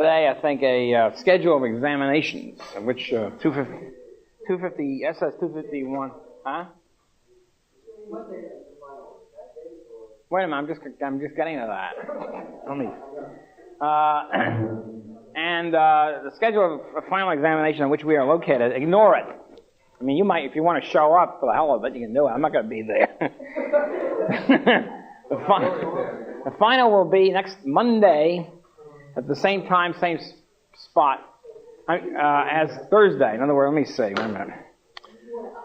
today, I think, a schedule of examinations, of which 250, SS 251, huh? Wait a minute, I'm just getting to that. And the schedule of final examination on which we are located, ignore it. I mean, you might, if you want to show up for the hell of it, you can do it. I'm not going to be there. The final will be next Monday at the same time, same spot as Thursday. In other words, let me see. Wait a minute.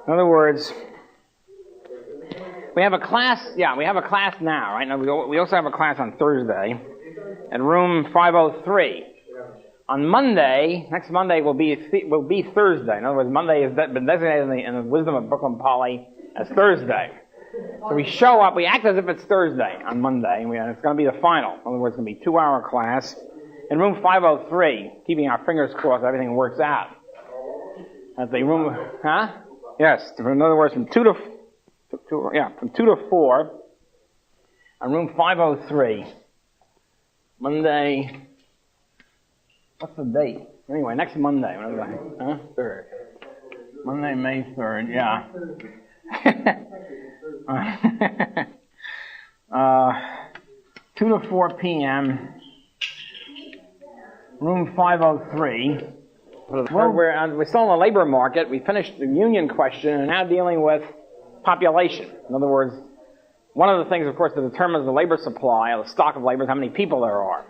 In other words, we have a class. Yeah, we have a class now, right? Now we also have a class on Thursday at room 503. On Monday, next Monday will be Thursday. In other words, Monday has been designated in the wisdom of Brooklyn Poly as Thursday. So we show up, we act as if it's Thursday on Monday, and it's going to be the final. In other words, it's going to be a 2-hour class in room 503, keeping our fingers crossed everything works out. At the room, huh? Yes, in other words, from 2 to 4, on room 503, Monday. What's the date? Anyway, next Monday. Huh? 3rd. Monday, May 3rd, yeah. 2 to 4 p.m. Room 503. Well, we're still in the labor market. We finished the union question and are now dealing with population. In other words, one of the things, of course, that determines the labor supply, or the stock of labor, is how many people there are.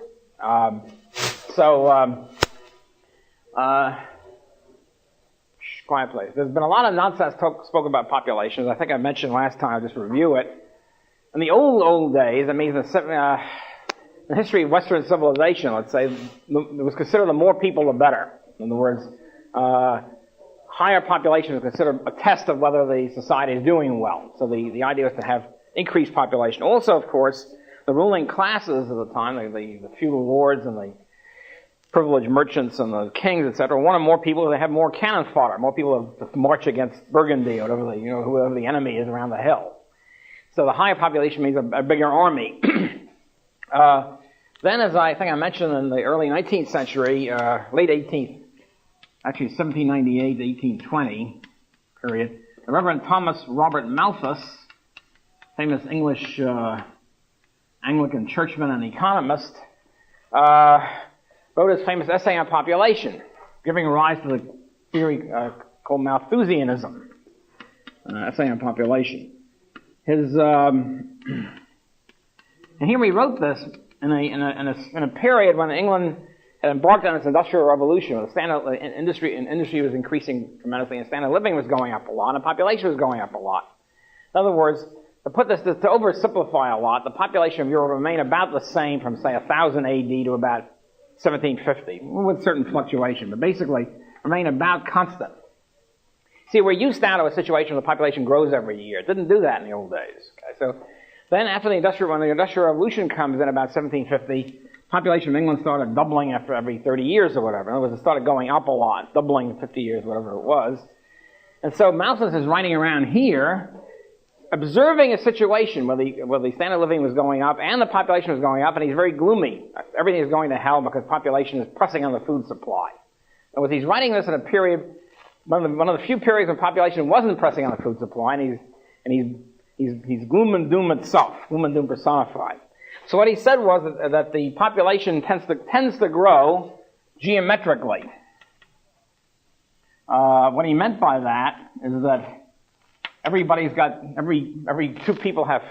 Quiet place. There's been a lot of nonsense spoken about populations. I think I mentioned last time, I'll just review it. In the old days, that means the history of Western civilization, let's say, it was considered the more people, the better. In other words, higher population was considered a test of whether the society is doing well. So the idea was to have increased population. Also, of course, the ruling classes of the time, the feudal lords and the privileged merchants and the kings, etc., wanted more people to have more cannon fodder, more people to march against Burgundy or whoever the enemy is around the hill. So the higher population means a bigger army. Then, as I think I mentioned in the early 19th century, late 18th, actually 1798 to 1820 period, the Reverend Thomas Robert Malthus, famous English Anglican churchman and economist, wrote his famous essay on population, giving rise to the theory called Malthusianism, essay on population. And here he wrote this in a period when England had embarked on its industrial revolution. The standard industry was increasing tremendously, and standard of living was going up a lot, and population was going up a lot. In other words, to oversimplify a lot, the population of Europe remained about the same from, say, 1000 AD to about 1750, with certain fluctuation, but basically remained about constant. See, we're used now to a situation where the population grows every year. It didn't do that in the old days. Okay? So then after when the Industrial Revolution comes in about 1750, population of England started doubling after every 30 years or whatever. In other words, it started going up a lot, doubling in 50 years, whatever it was. And so Malthus is writing around here, observing a situation where the standard of living was going up and the population was going up, and he's very gloomy. Everything is going to hell because population is pressing on the food supply. And he's writing this in a period, one of the few periods when population wasn't pressing on the food supply, and he's gloom and doom itself, gloom and doom personified. So what he said was that the population tends to grow geometrically. What he meant by that is that everybody's got, every 2 people have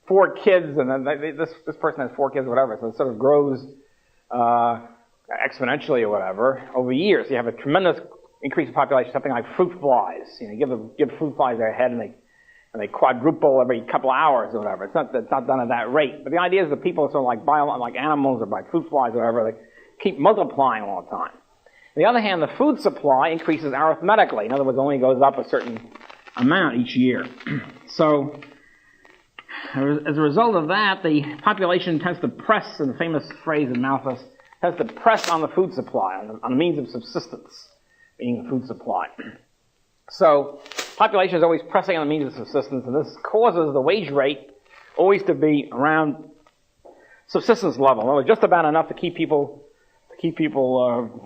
4 kids, and then this person has 4 kids, whatever, so it sort of grows exponentially or whatever over years. You have a tremendous increase in population, something like fruit flies. You give fruit flies their head, and they quadruple every couple of hours or whatever. It's not done at that rate. But the idea is that people are sort of like animals or by fruit flies or whatever, they keep multiplying all the time. On the other hand, the food supply increases arithmetically. In other words, it only goes up a certain amount each year. So, as a result of that, the population tends to press, in the famous phrase of Malthus, tends to press on the food supply, on the means of subsistence, being the food supply. So, population is always pressing on the means of subsistence, and this causes the wage rate always to be around subsistence level. In other words, just about enough to keep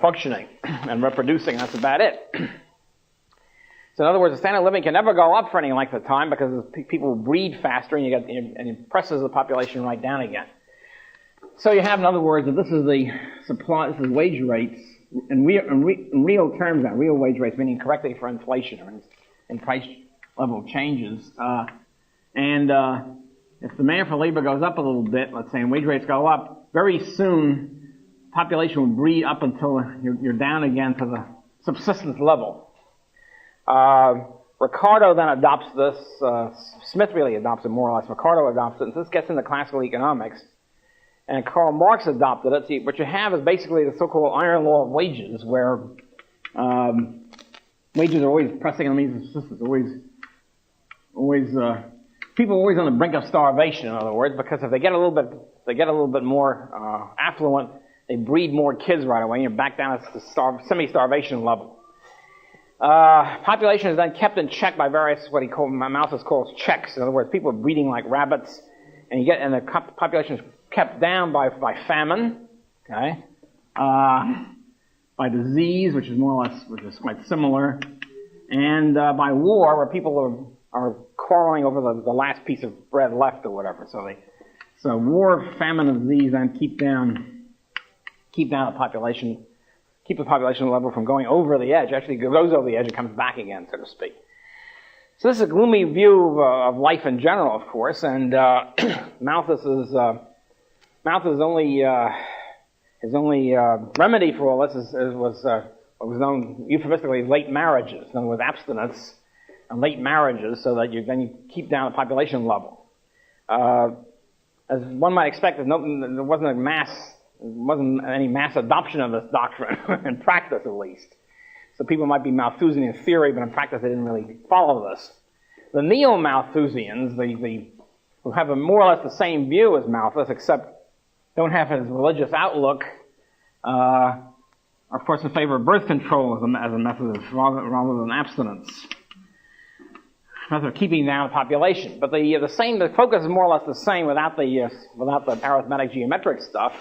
functioning and reproducing. That's about it. So in other words, the standard of living can never go up for any length of time because people breed faster, and and it presses the population right down again. So you have, in other words, that this is the supply, this is wage rates in real terms, now real wage rates, meaning correctly for inflation or in price level changes. If demand for labor goes up a little bit, let's say, and wage rates go up, very soon population will breed up until you're down again to the subsistence level. Ricardo then adopts this. Smith really adopts it more or less. Ricardo adopts it, and this gets into classical economics. And Karl Marx adopted it. See, what you have is basically the so-called iron law of wages, where wages are always pressing on the means of subsistence. People are always on the brink of starvation. In other words, because if they get a little bit more affluent, they breed more kids right away, and you're back down at the semi-starvation level. Population is then kept in check by various what Malthus calls checks. In other words, people are breeding like rabbits, and the population is kept down by famine, okay, by disease, which is quite similar, and by war, where people are quarreling over the last piece of bread left or whatever. So war, famine, and disease then keep down the population. Keep the population level from going over the edge. Actually, it goes over the edge and comes back again, so to speak. So this is a gloomy view of life in general, of course, and Malthus' only remedy for all this was what was known euphemistically as late marriages. In other words, abstinence and late marriages, so that you keep down the population level. As one might expect, there wasn't any mass adoption of this doctrine, in practice at least. So people might be Malthusian in theory, but in practice they didn't really follow this. The neo-Malthusians, who have more or less the same view as Malthus, except don't have his religious outlook, are of course in favor of birth control as a method rather than abstinence. Method of keeping down the population. But the focus is more or less the same without the arithmetic geometric stuff.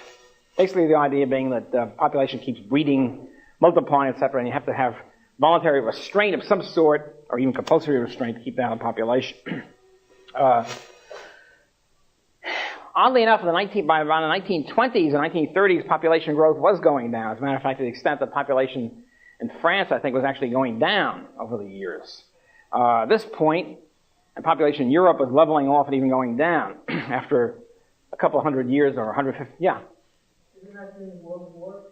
Basically, the idea being that the population keeps breeding, multiplying, etc., and you have to have voluntary restraint of some sort, or even compulsory restraint, to keep down the population. Oddly enough, by around the 1920s and 1930s, population growth was going down. As a matter of fact, to the extent that population in France, I think, was actually going down over the years. At this point, the population in Europe was leveling off and even going down after a couple hundred years or 150. Yeah. Isn't that during World War?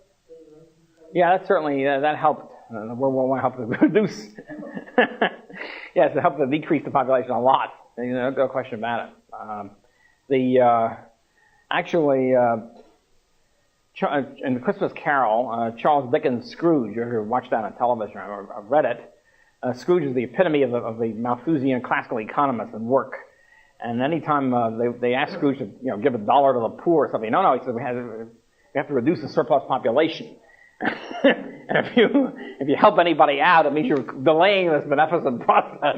Yeah, that certainly that helped. World War I helped to reduce. Yes, it helped to decrease the population a lot. No question about it. In the Christmas Carol, Charles Dickens' Scrooge. You ever watched that on television or read it? Scrooge is the epitome of the Malthusian classical economist and work. And anytime they ask Scrooge to give $1 to the poor or something, no, he said we have to reduce the surplus population. And if you help anybody out, it means you're delaying this beneficent process,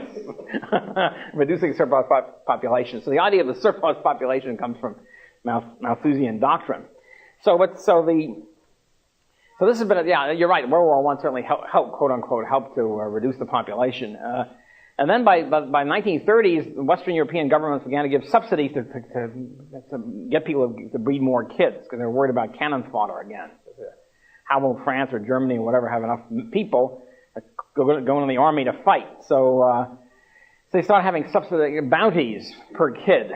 reducing surplus population. So the idea of the surplus population comes from Malthusian doctrine. So this has been you're right. World War I certainly helped quote unquote help to reduce the population. And then by 1930s, Western European governments began to give subsidies to get people to breed more kids because they were worried about cannon fodder again. How will France or Germany or whatever have enough people go into the army to fight? So they started having subsidy bounties per kid.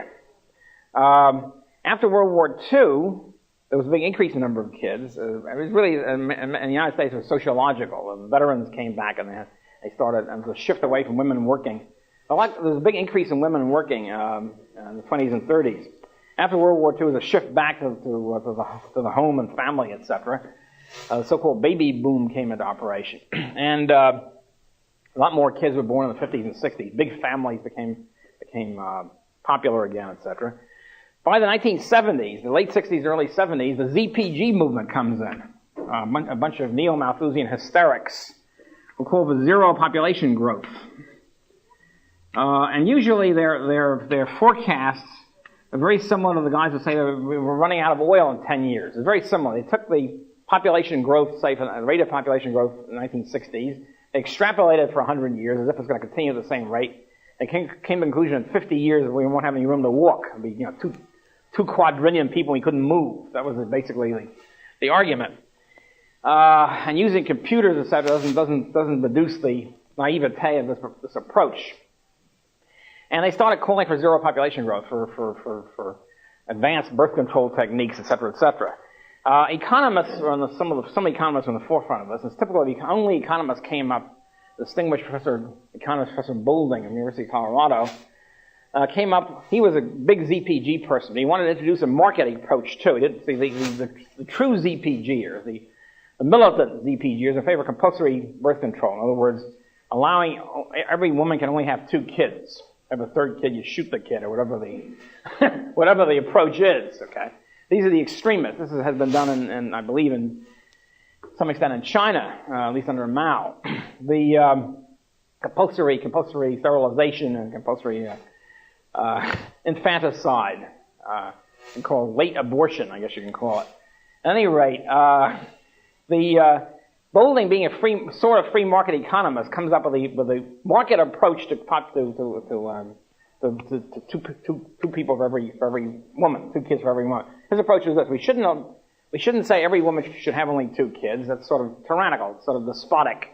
After World War II, there was a big increase in the number of kids. It was really, in the United States, it was sociological. The veterans came back and they started a shift away from women working. There was a big increase in women working in the 20s and 30s. After World War II, there was a shift back to the home and family, etc. The so-called baby boom came into operation. And a lot more kids were born in the 50s and 60s. Big families became popular again, etc. By the 1970s, the late 60s, early 70s, the ZPG movement comes in. A bunch of neo-Malthusian hysterics who call for zero population growth. And usually their forecasts are very similar to the guys who say we're running out of oil in 10 years. It's very similar. They took the population growth, say, the rate of population growth in the 1960s. They extrapolated for 100 years as if it's going to continue at the same rate. They came to the conclusion in 50 years we won't have any room to walk. It'd be, two quadrillion people, we couldn't move. That was basically the argument. And using computers, etc., doesn't reduce the naivete of this approach. And they started calling for zero population growth, for advanced birth control techniques, etc., etc. Economists were some economists were on the forefront of this. It's typical the only economists came up. Distinguished economist Professor Boulding of the University of Colorado came up. He was a big ZPG person. He wanted to introduce a market approach too. He didn't the true ZPGers, the militant ZPGers, in favor of compulsory birth control. In other words, allowing every woman can only have 2 kids. Have a third kid, you shoot the kid, or whatever the approach is. Okay, these are the extremists. This has been done in I believe in some extent in China, at least under Mao. The compulsory sterilization and compulsory infanticide, and called late abortion, I guess you can call it. At any rate, the Boulding, being a sort of free market economist, comes up with a market approach to two people for every woman, 2 kids for every woman. His approach is this: we shouldn't say every woman should have only 2 kids. That's sort of tyrannical, sort of despotic,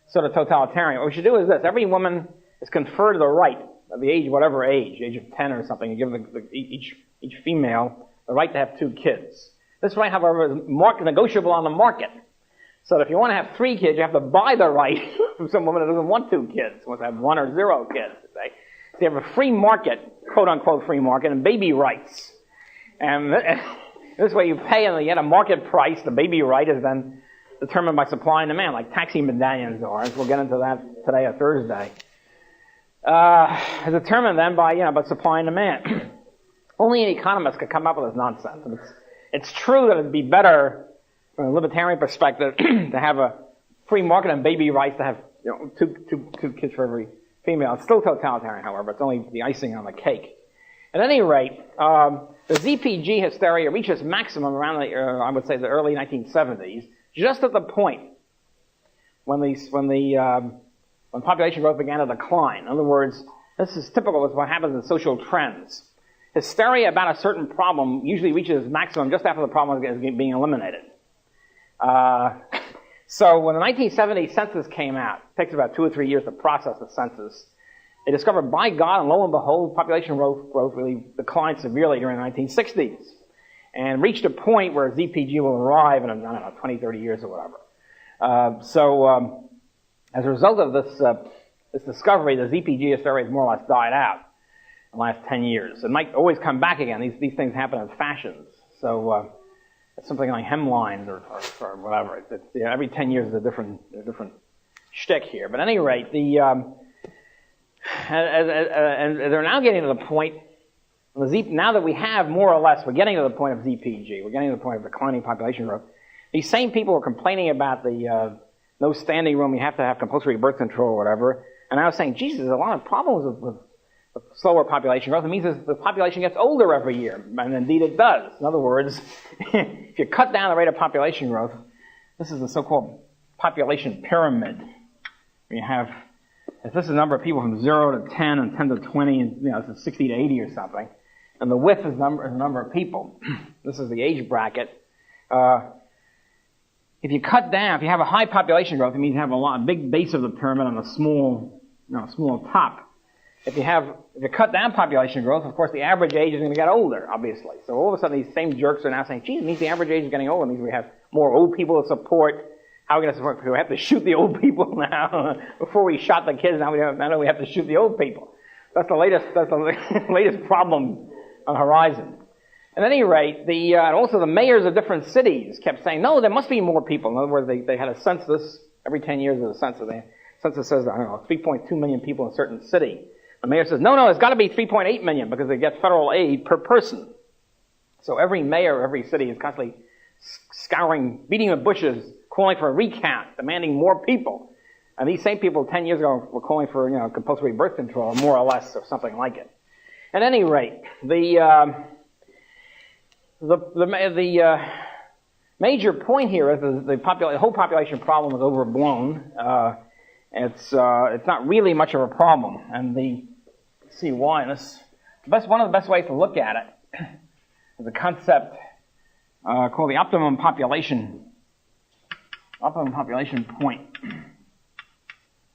sort of totalitarian. What we should do is this: every woman is conferred the right at the age, whatever age of 10 or something, you give each female the right to have 2 kids. This right, however, is negotiable on the market. So that if you want to have 3 kids, you have to buy the right from some woman that doesn't want 2 kids, wants to have 1 or 0 kids. Okay? So you have a free market, quote-unquote free market, and baby rights. And this way you pay and you get a market price. The baby right is then determined by supply and demand, like taxi medallions are. We'll get into that today or Thursday. Is determined then by supply and demand. Only an economist could come up with this nonsense. And it's true that it'd be better from a libertarian perspective to have a free market and baby rights to have two kids for every female. It's still totalitarian, however. It's only the icing on the cake. At any rate, the ZPG hysteria reached its maximum around I would say the early 1970s, just at the point when population growth began to decline. In other words, this is typical of what happens in social trends. Hysteria about a certain problem usually reaches its maximum just after the problem is being eliminated. So when the 1970 census came out, it takes about 2 or 3 years to process the census. They discovered, by God, and lo and behold, population growth really declined severely during the 1960s and reached a point where ZPG will arrive in, 20, 30 years or whatever. As a result of this discovery, the ZPG hysteria has more or less died out in the last 10 years. It might always come back again. These things happen in fashions. So it's something like hemlines or whatever. Every 10 years is a different shtick here. But at any rate, and they're now getting to the point, now that we have more or less, we're getting to the point of ZPG, we're getting to the point of declining population growth. These same people were complaining about the no standing room, you have to have compulsory birth control or whatever, and I was saying, Jesus, there's a lot of problems with slower population growth. It means the population gets older every year, and indeed it does. In other words, if you cut down the rate of population growth, this is the so-called population pyramid. You have, if this is the number of people from 0 to 10 and 10 to 20, and it's 60 to 80 or something, and the width is the number of people. This is the age bracket. If you cut down, if you have a high population growth, it means you have a big base of the pyramid and a small top. If you cut down population growth, of course, the average age is going to get older, obviously. So all of a sudden, these same jerks are now saying, geez, it means the average age is getting older. It means we have more old people to support. How are we going to support? We have to shoot the old people now. Before we shot the kids, now we have to shoot the old people. That's the latest problem on the horizon. At any rate, and also the mayors of different cities kept saying, no, there must be more people. In other words, they had a census every 10 years of the census. The census says, 3.2 million people in a certain city. The mayor says, no, it's got to be 3.8 million because they get federal aid per person. So every mayor of every city is constantly scouring, beating the bushes, calling for a recount, demanding more people. And these same people 10 years ago were calling for, compulsory birth control, more or less, or something like it. At any rate, the major point here is the whole population problem is overblown. It's not really much of a problem, and let's see why. One of the best ways to look at it is a concept called the optimum population point.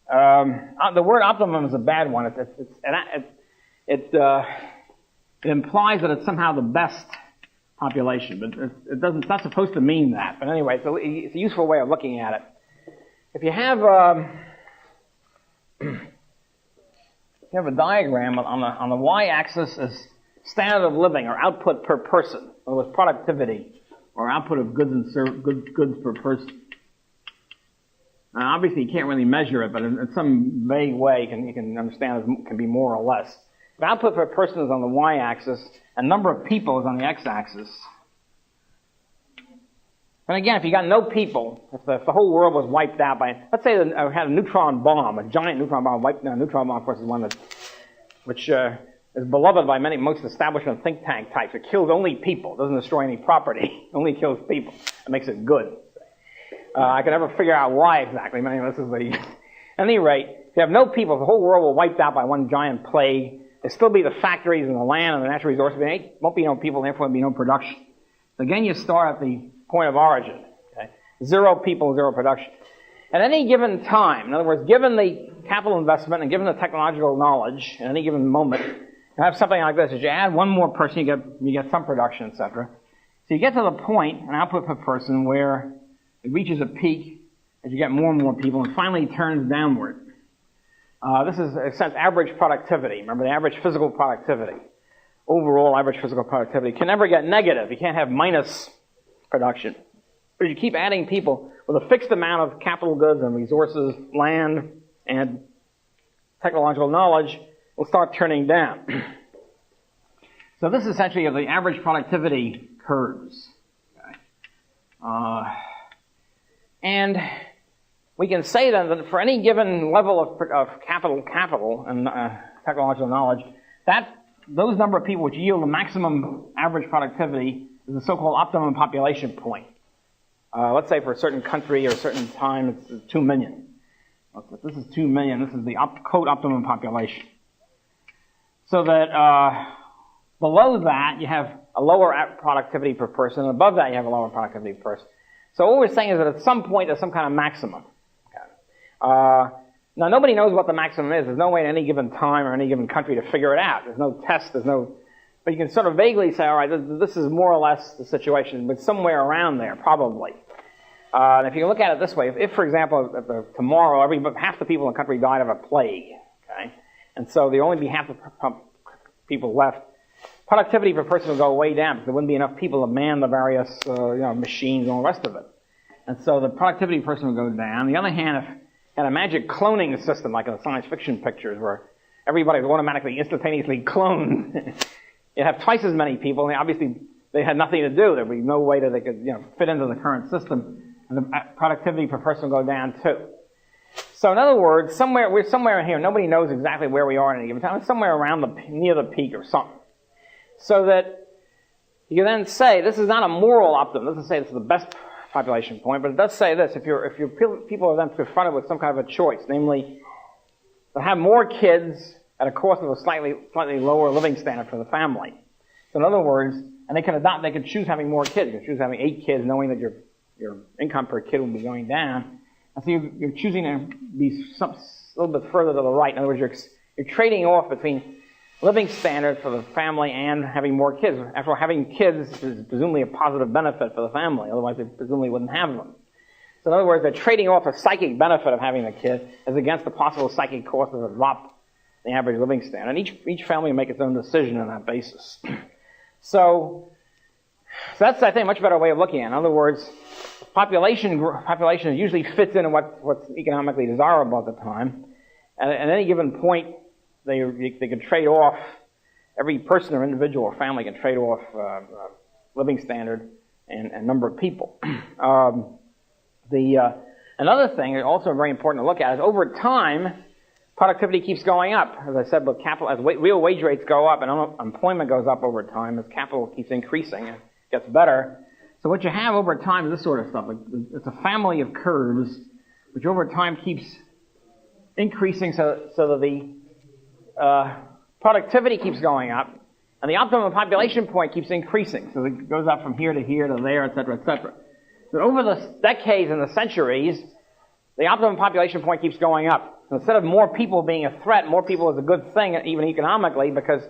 The word optimum is a bad one. It implies that it's somehow the best population, but it's not supposed to mean that. But anyway, it's a useful way of looking at it. If you have a diagram on the y-axis is standard of living or output per person, in other words, productivity or output of goods and goods per person. Now, obviously, you can't really measure it, but in some vague way, you can understand it can be more or less. If output per person is on the y-axis and number of people is on the x-axis, and again, if you got no people, if the whole world was wiped out by, let's say I had a neutron bomb, a giant neutron bomb wiped out. A neutron bomb, of course, is one which is beloved by most establishment think tank types. It kills only people. It doesn't destroy any property. It only kills people. It makes it good. I could never figure out why exactly. But anyway, this is at any rate, if you have no people, if the whole world were wiped out by one giant plague, there'd still be the factories and the land and the natural resources. There won't be no people, therefore there'll be no production. So again, you start at the point of origin. Okay? 0 people, 0 production. At any given time, in other words, given the capital investment and given the technological knowledge at any given moment, you have something like this. As you add one more person, you get some production, etc. So you get to the point, an output per person, where it reaches a peak as you get more and more people, and finally turns downward. This is, in a sense, average productivity. Remember, the average physical productivity. Overall average physical productivity can never get negative. You can't have minus production. But if you keep adding people with a fixed amount of capital goods and resources, land, and technological knowledge, will start turning down. So this is essentially of the average productivity curves. Okay. And we can say then that for any given level of capital and technological knowledge, those number of people which yield the maximum average productivity is the so-called optimum population point. Let's say for a certain country or a certain time, it's 2 million. If this is 2 million, this is the quote optimum population. So that below that, you have a lower productivity per person, and above that, you have a lower productivity per person. So what we're saying is that at some point, there's some kind of maximum. Okay. Now, nobody knows what the maximum is. There's no way at any given time or any given country to figure it out. There's no test, but you can sort of vaguely say, all right, this is more or less the situation, but somewhere around there, probably. And if you look at it this way, if for example, tomorrow, half the people in the country died of a plague, okay, and so there only be half the people left, productivity per person would go way down because there wouldn't be enough people to man the various machines and all the rest of it. And so the productivity per person would go down. On the other hand, if you had a magic cloning system like in the science fiction pictures where everybody was automatically, instantaneously cloned, you'd have twice as many people, and obviously they had nothing to do. There'd be no way that they could fit into the current system, and the productivity per person would go down too. So in other words, we're somewhere in here. Nobody knows exactly where we are at any given time. It's somewhere around near the peak or something. So that you can then say, this is not a moral optimum. It doesn't say this is the best population point, but it does say this. If your people are then confronted with some kind of a choice, namely, to have more kids at a cost of a slightly lower living standard for the family. So in other words, and they can choose having more kids. You can choose having 8 kids knowing that your income per kid will be going down. And so you're choosing to be a little bit further to the right. In other words, you're trading off between living standard for the family and having more kids. After all, having kids is presumably a positive benefit for the family. Otherwise, they presumably wouldn't have them. So in other words, they're trading off the psychic benefit of having a kid as against the possible psychic cost of a drop in the average living standard. And each family will make its own decision on that basis. So that's, I think, a much better way of looking at it. In other words, population usually fits into what's economically desirable at the time. And at any given point, they can trade off, every person or individual or family can trade off living standard and number of people. Another thing, also very important to look at, is over time, productivity keeps going up. As I said, with capital, as real wage rates go up and employment goes up over time, as capital keeps increasing and gets better, So what you have over time is this sort of stuff. It's a family of curves which over time keeps increasing so that the productivity keeps going up, and the optimum population point keeps increasing. So it goes up from here to there, et cetera, et cetera. So over the decades and the centuries, the optimum population point keeps going up. So instead of more people being a threat, more people is a good thing, even economically, because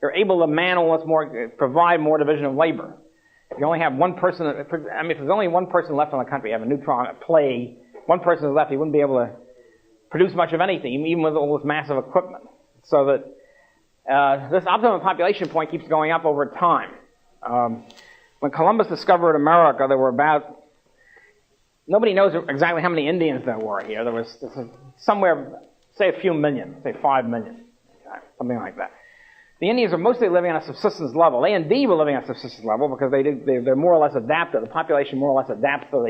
you're able to provide more division of labor. If you only have one person, if there's only one person left in the country, you have a neutron, a plague, one person is left, you wouldn't be able to produce much of anything, even with all this massive equipment. So that this optimum population point keeps going up over time. When Columbus discovered America, there were nobody knows exactly how many Indians there were here. There was somewhere, say a few million, say 5 million, something like that. The Indians are mostly living on a subsistence level. They indeed were living on a subsistence level because they're more or less adapted. The population more or less adapts to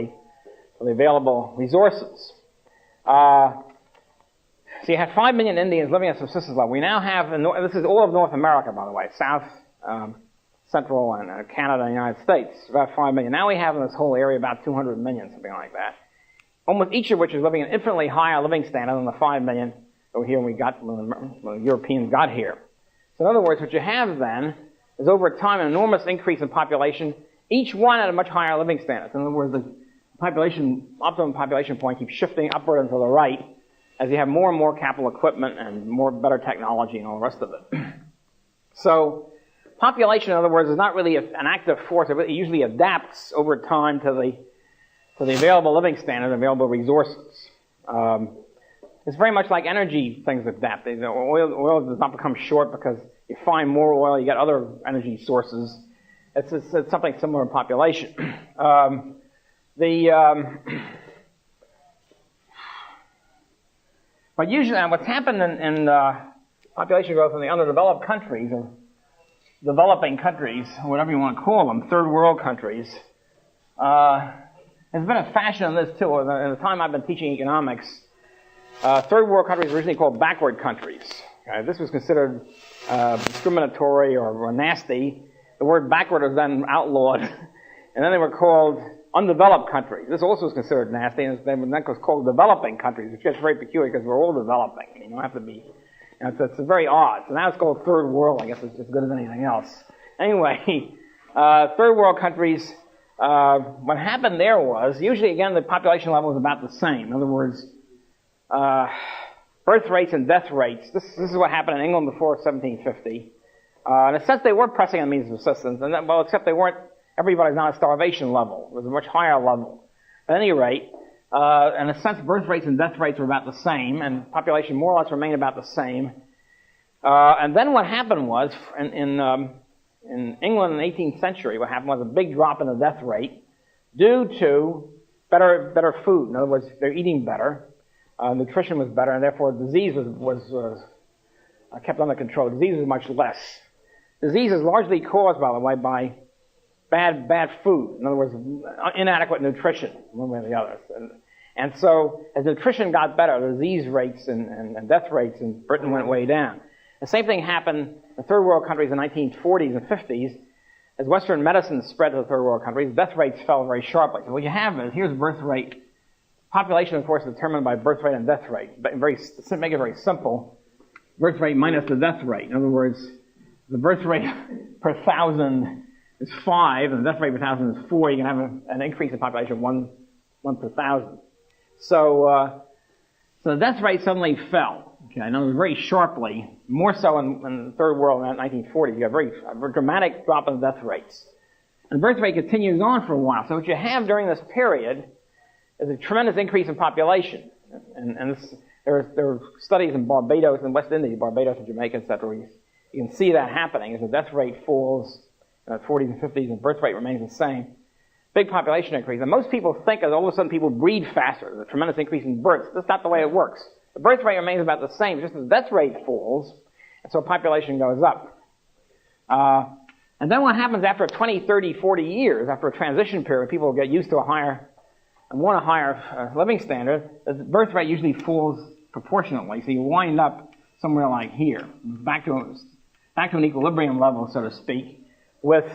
the available resources. So you had 5 million Indians living at subsistence level. We now have, this is all of North America, by the way, South, Central, and Canada and the United States, about 5 million. Now we have in this whole area about 200 million, something like that. Almost each of which is living an infinitely higher living standard than the 5 million over here when the Europeans got here. So in other words, what you have then is over time an enormous increase in population, each one at a much higher living standard. In other words, the optimum population point keeps shifting upward and to the right as you have more and more capital equipment and better technology and all the rest of it. So population, in other words, is not really an active force. It usually adapts over time to the available living standard, available resources. It's very much like energy things adapt. Oil does not become short because you find more oil, you get other energy sources. It's something similar in population. But usually, what's happened in population growth in the underdeveloped countries, or developing countries, whatever you want to call them, third world countries, there's been a fashion in this too. In the time I've been teaching economics, third world countries were originally called backward countries. This was considered discriminatory or nasty. The word backward was then outlawed, and then they were called undeveloped countries. This also is considered nasty, and then was called developing countries, which is very peculiar because we're all developing. You don't have to be. It's very odd. So now it's called third world. I guess it's as good as anything else. Anyway, third world countries. What happened there was usually again the population level is about the same. In other words, birth rates and death rates. This is what happened in England before 1750. In a sense, they were pressing on means of subsistence, except they weren't. Everybody's not a starvation level. It was a much higher level. At any rate, in a sense, birth rates and death rates were about the same, and population more or less remained about the same. And then what happened was, in England in the 18th century, what happened was a big drop in the death rate due to better food. In other words, they're eating better, nutrition was better, and therefore disease was kept under control. Disease was much less. Disease is largely caused, by the way, by bad food. In other words, inadequate nutrition, one way or the other. And so, as nutrition got better, the disease rates and death rates in Britain went way down. The same thing happened in third world countries in the 1940s and 50s. As Western medicine spread to the third world countries, death rates fell very sharply. So what you have is, here's birth rate. Population, of course, is determined by birth rate and death rate. But to make it very simple, birth rate minus the death rate. In other words, the birth rate per 1,000 is 5, and the death rate per 1,000 is 4. You can have an increase in population of 1 per 1,000. So the death rate suddenly fell. Okay, and it was very sharply, more so in the third world in the 1940s. You have a very dramatic drop in death rates. And the birth rate continues on for a while. So what you have during this period is a tremendous increase in population. And there are studies in Barbados and West Indies, Barbados and Jamaica, etc., where you can see that happening as the death rate falls in the 40s and 50s and birth rate remains the same. Big population increase. And most people think that all of a sudden people breed faster. There's a tremendous increase in births. That's not the way it works. The birth rate remains about the same, just as the death rate falls, and so population goes up. And then what happens after 20, 30, 40 years, after a transition period, people get used to a higher living standard, the birth rate usually falls proportionately, so you wind up somewhere like here, back to an equilibrium level, so to speak, with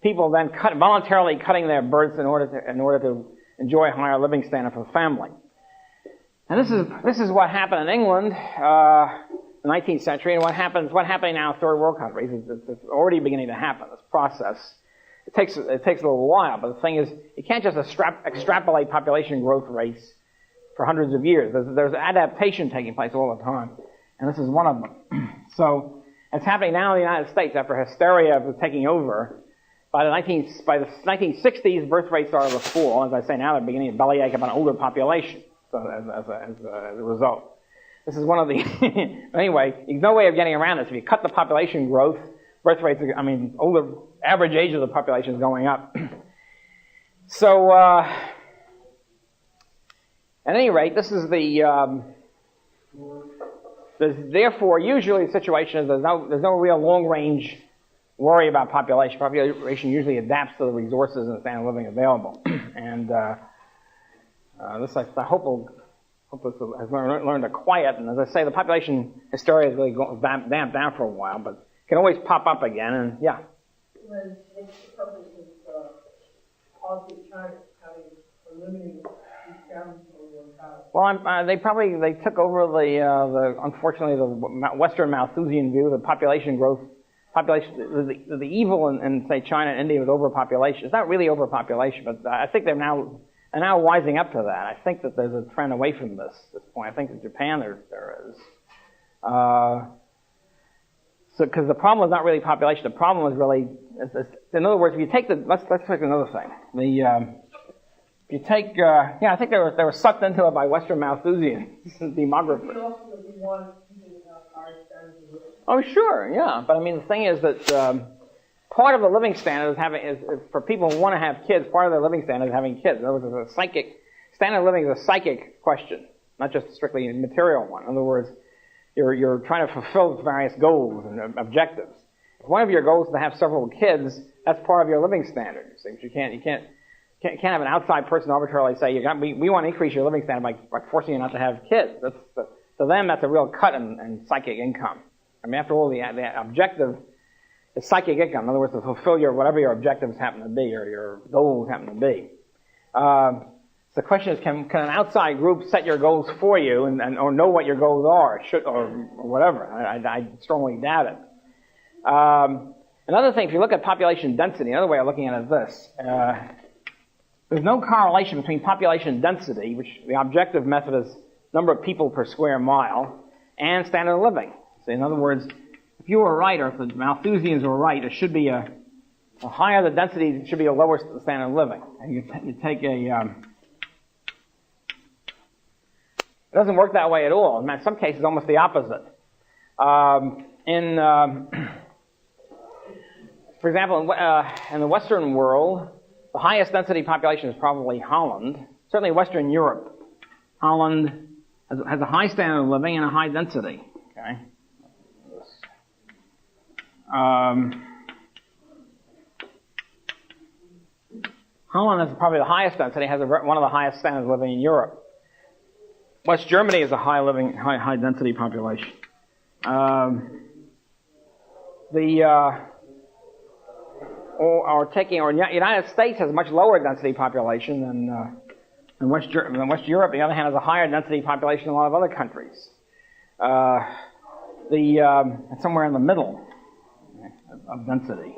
people then voluntarily cutting their births in order to enjoy a higher living standard for the family. And this is what happened in England in the 19th century, and what's happening now in third world countries. It's already beginning to happen. This process. It takes a little while, but the thing is, you can't just extrapolate population growth rates for hundreds of years. There's adaptation taking place all the time, and this is one of them. So it's happening now in the United States after hysteria was taking over. By the 1960s, birth rates started to fall. As I say, now they're beginning to bellyache about an older population. So as a result, this is one of the. Anyway, there's no way of getting around this. If you cut the population growth, birth rates. Older average age of the population is going up. So, at any rate, this is the. Therefore, usually the situation is there's no real long range worry about population. Population usually adapts to the resources and standard of living available, and this I hope this has learned to quiet. And as I say, the population hysteria is really damped down for a while, but it can always pop up again. And yeah. What's the purpose of policy of China having eliminated these governments over power? Well, they took over unfortunately the Western Malthusian view, the population growth. The evil in say China and India with overpopulation. It's not really overpopulation, but I think they're now wising up to that. I think that there's a trend away from this at this point. I think in Japan there is. So because the problem is not really population, the problem is really, in other words, if you take let's take another thing. If you take, I think they were sucked into it by Western Malthusian demographers. Oh, sure, yeah. But the thing is that part of the living standard is for people who want to have kids, part of their living standard is having kids. In other words, standard of living is a psychic question, not just strictly a material one. In other words, you're trying to fulfill various goals and objectives. If one of your goals is to have several kids, that's part of your living standard. You can't have an outside person arbitrarily say, we want to increase your living standard by forcing you not to have kids. To them, that's a real cut in psychic income. After all, the objective is psychic income. In other words, to fulfill whatever your objectives happen to be or your goals happen to be. So the question is, can an outside group set your goals for you or know what your goals are, or whatever? I strongly doubt it. Another thing, if you look at population density, another way of looking at it is this. There's no correlation between population density, which the objective method is number of people per square mile, and standard of living. So in other words, if you were right, or if the Malthusians were right, it should be a higher the density, it should be a lower standard of living. And you take it doesn't work that way at all. In some cases, almost the opposite. For example, in the Western world, the highest density population is probably Holland. Certainly Western Europe. Holland has a high standard of living and a high density. Okay. Holland has probably the highest density, has one of the highest standards of living in Europe. West Germany is a high density population. United States has a much lower density population than West Europe. On the other hand, has a higher density population than a lot of other countries. It's somewhere in the middle of density.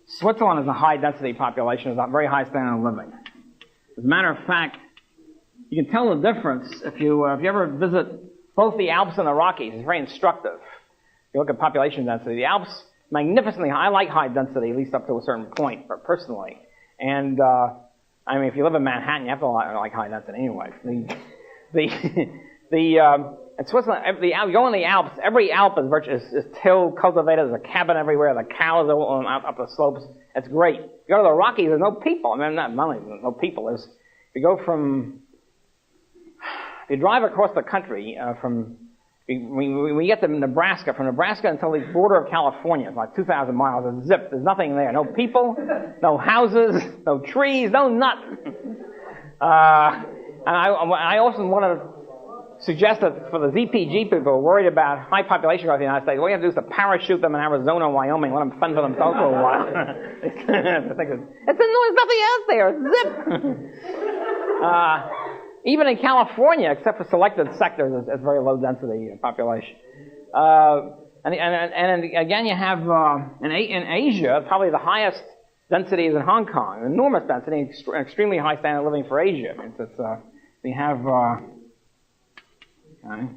Switzerland has a high density population, has a very high standard of living. As a matter of fact, you can tell the difference if you ever visit both the Alps and the Rockies. It's very instructive. If you look at population density, the Alps magnificently high. I like high density, at least up to a certain point, personally. And if you live in Manhattan, you have to like high density anyway. In Switzerland, you go in the Alps, every Alp is tilled, cultivated, there's a cabin everywhere, the cows are up the slopes. It's great. You go to the Rockies, there's no people. Not only there's no people, if you drive across the country when we get to Nebraska, from Nebraska until the border of California, it's like 2,000 miles, it's zipped, there's nothing there. No people, no houses, no trees, no nothing. And I often want to suggest that for the ZPG people who are worried about high population growth in the United States, all you have to do is to parachute them in Arizona and Wyoming, let them fend for themselves for a while. There's nothing out there. Zip! Even in California, except for selected sectors, it's very low density population. And again, you have in Asia, probably the highest density is in Hong Kong, enormous density, extremely high standard of living for Asia. We have, okay.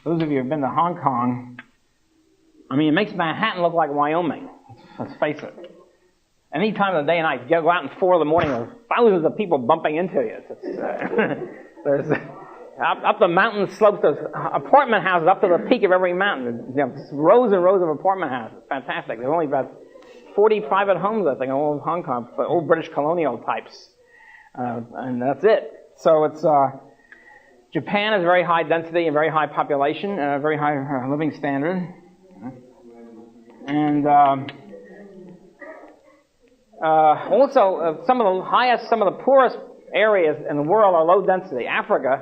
Those of you who have been to Hong Kong, I mean, it makes Manhattan look like Wyoming. Let's face it. Any time of the day and night, you go out at 4 in the morning, there's thousands of people bumping into you. There's up the mountain slopes, there's apartment houses up to the peak of every mountain. There's rows and rows of apartment houses. Fantastic. There's only about 40 private homes, I think, in all of Hong Kong, old British colonial types. And that's it. So it's, Japan has very high density and very high population, very high living standard. And also, some of the poorest areas in the world are low density. Africa,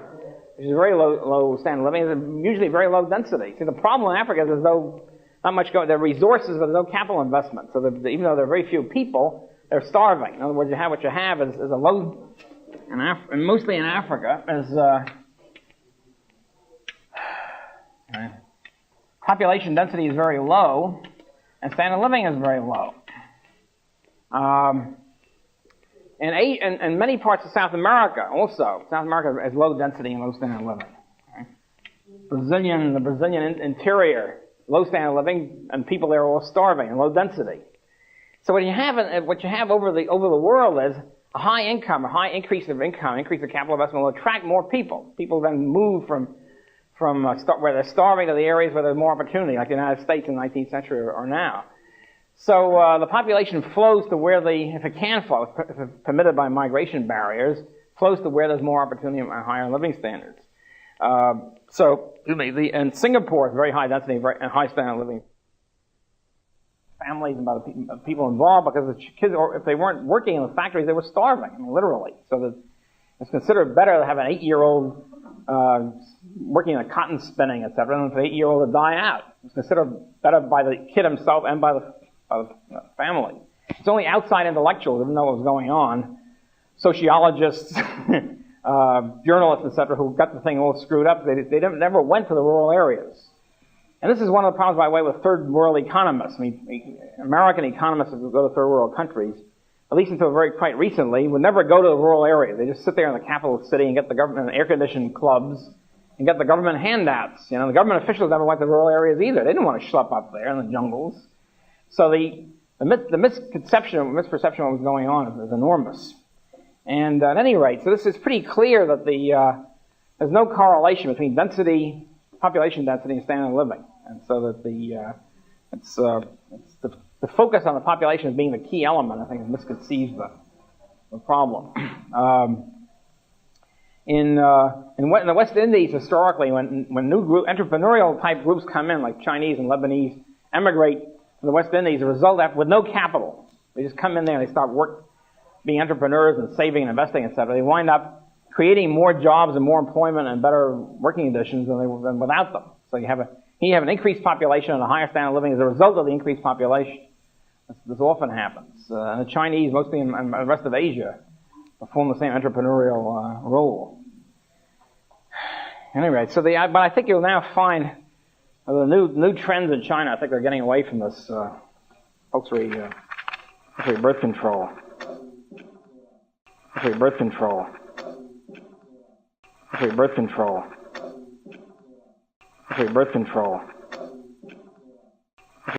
which is very low standard of living, is usually very low density. See, the problem in Africa is there's not much there are resources, but there's no capital investment. So even though there are very few people, they're starving. In other words, what you have is a low, and mostly in Africa, is population density is very low, and standard of living is very low. In many parts of South America, also, South America has low density and low standard of living. Okay? The Brazilian interior, low standard of living, and people there are all starving and low density. So what you have over the world is a high increase of income, increase of capital investment will attract more people. People then move from where they're starving to the areas where there's more opportunity, like the United States in the 19th century or now. So the population flows to where if it can flow, if it's permitted by migration barriers, flows to where there's more opportunity and higher living standards. And Singapore is very high density and high standard of living. Families and by the people involved, because the kids, or if they weren't working in the factories, they were starving. I mean, literally. So that it's considered better to have an 8-year-old working in a cotton spinning, etc., than for the 8-year-old to die out. It's considered better by the kid himself and by the family. It's only outside intellectuals who didn't know what was going on, sociologists, journalists, etc., who got the thing all screwed up. They never went to the rural areas. And this is one of the problems, by the way, with third world economists. I mean, American economists who go to third world countries, at least until quite recently, would never go to the rural areas. They just sit there in the capital city and get the government air-conditioned clubs and get the government handouts. The government officials never went to rural areas either. They didn't want to schlep up there in the jungles. So the misperception of what was going on is enormous. And at any rate, so this is pretty clear that there's no correlation between population density and standard of living. And so that the focus on the population as being the key element, I think, misconceives the problem. In the West Indies, historically, when new entrepreneurial type groups come in, like Chinese and Lebanese, emigrate to the West Indies, the result with no capital. They just come in there and they start being entrepreneurs and saving and investing, etc. They wind up creating more jobs and more employment and better working conditions than without them. So you have an increased population and a higher standard of living as a result of the increased population. This often happens. And the Chinese, mostly in the rest of Asia, perform the same entrepreneurial role. Anyway, but I think you'll now find the new trends in China. I think they're getting away from this compulsory birth control. Birth control. Birth control. Birth control.